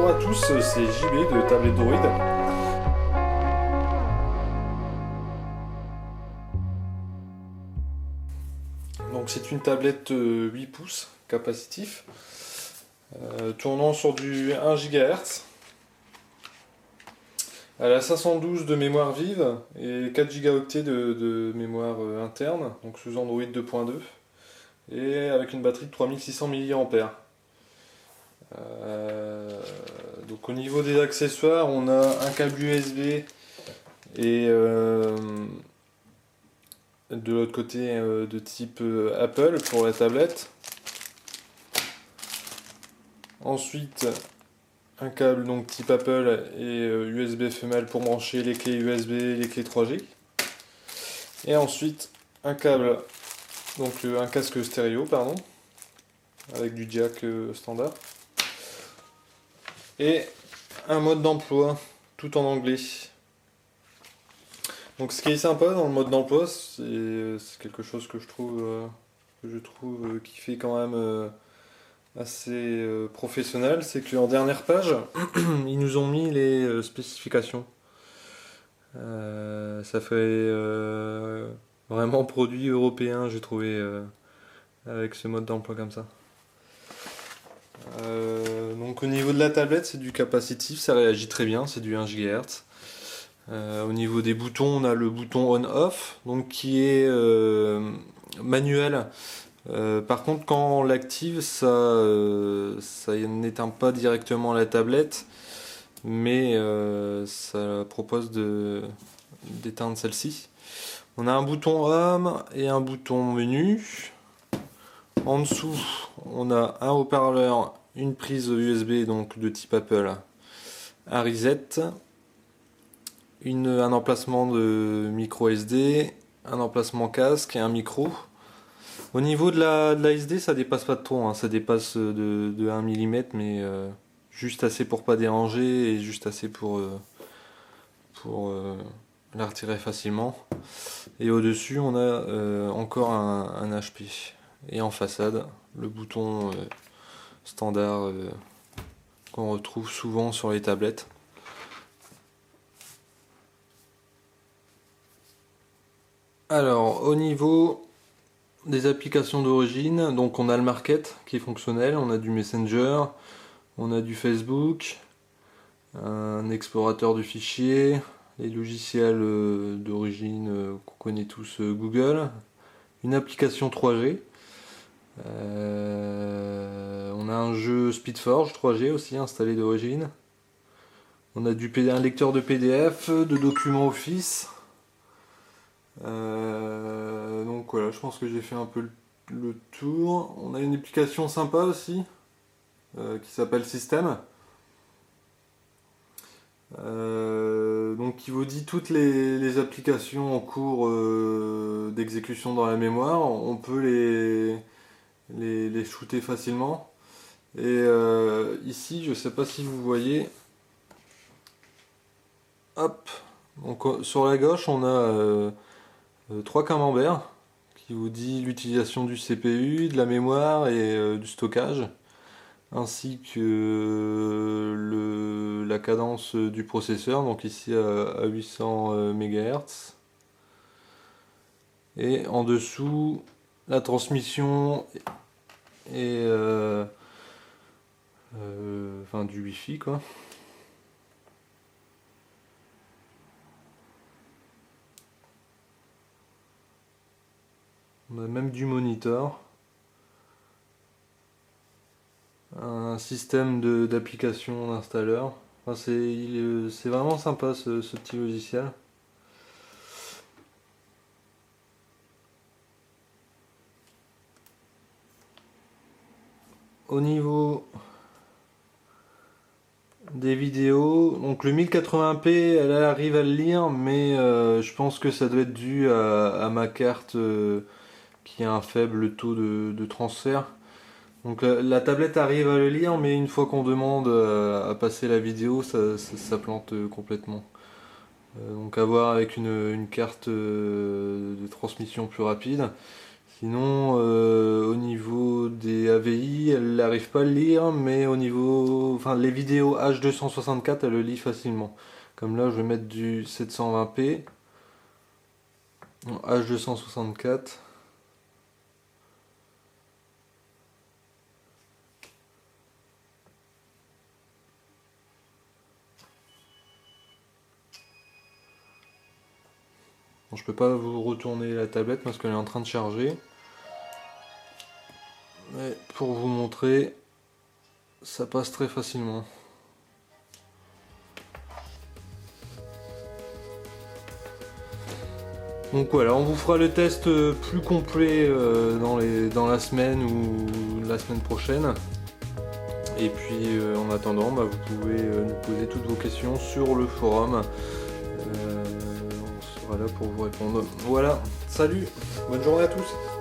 Bonjour à tous, c'est JB de Tablette Droid. Donc c'est une tablette 8 pouces capacitif, tournant sur du 1 GHz. Elle a 512 de mémoire vive et 4 Go de mémoire interne, donc sous Android 2.2, et avec une batterie de 3600 mAh. Donc au niveau des accessoires, on a un câble USB et de l'autre côté de type Apple pour la tablette. Ensuite, un câble donc type Apple et USB femelle pour brancher les clés USB et les clés 3G. Et ensuite, un câble, donc un casque stéréo, pardon, avec du jack standard. Et un mode d'emploi tout en anglais. Donc ce qui est sympa dans le mode d'emploi, c'est quelque chose que je trouve qui fait quand même assez professionnel, c'est qu'en dernière page, ils nous ont mis les spécifications. Ça fait vraiment produit européen, j'ai trouvé, avec ce mode d'emploi comme ça. Donc au niveau de la tablette, c'est du capacitif, ça réagit très bien, c'est du 1 GHz. Au niveau des boutons, on a le bouton on-off, donc qui est manuel. Par contre, quand on l'active, ça n'éteint pas directement la tablette, mais ça propose d'éteindre celle-ci. On a un bouton Home et un bouton Menu. En dessous, on a un haut-parleur, une prise USB donc de type Apple, un reset, un emplacement de micro SD, un emplacement casque et un micro. Au niveau de la SD, ça dépasse pas de trop, hein. Ça dépasse de 1 mm, mais juste assez pour pas déranger et juste assez pour la retirer facilement. Et au-dessus, on a encore un HP. Et en façade, le bouton standard qu'on retrouve souvent sur les tablettes. Alors, au niveau des applications d'origine, donc on a le Market qui est fonctionnel, on a du Messenger, on a du Facebook, un explorateur de fichiers, les logiciels d'origine qu'on connaît tous, Google, une application 3G, on a un jeu Speedforge 3G aussi installé d'origine, on a un lecteur de PDF, de documents Office. Donc voilà, je pense que j'ai fait un peu le tour. On a une application sympa aussi qui s'appelle System. Donc qui vous dit toutes les applications en cours d'exécution dans la mémoire. On peut les shooter facilement. Et ici, je sais pas si vous voyez. Hop. Donc sur la gauche, on a 3 camemberts qui vous dit l'utilisation du CPU, de la mémoire et du stockage, ainsi que la cadence du processeur, donc ici à 800 MHz. Et en dessous, la transmission et enfin du Wi-Fi quoi. On a même du monitor, un système d'application d'installeur. Enfin, c'est vraiment sympa ce petit logiciel. Au niveau des vidéos, donc le 1080p, elle arrive à le lire, mais je pense que ça doit être dû à ma carte qui a un faible taux de transfert. Donc la tablette arrive à le lire, mais une fois qu'on demande à passer la vidéo, ça plante complètement. Donc à voir avec une carte de transmission plus rapide. Sinon, au niveau des AVI, elle n'arrive pas à le lire, mais au niveau, enfin, les vidéos H264, elle le lit facilement. Comme là, je vais mettre du 720p, H264. Bon, je peux pas vous retourner la tablette parce qu'elle est en train de charger. Mais pour vous montrer, ça passe très facilement. Donc voilà, on vous fera le test plus complet dans la semaine ou la semaine prochaine. Et puis en attendant, bah, vous pouvez nous poser toutes vos questions sur le forum. On sera là pour vous répondre. Voilà, salut, bonne journée à tous.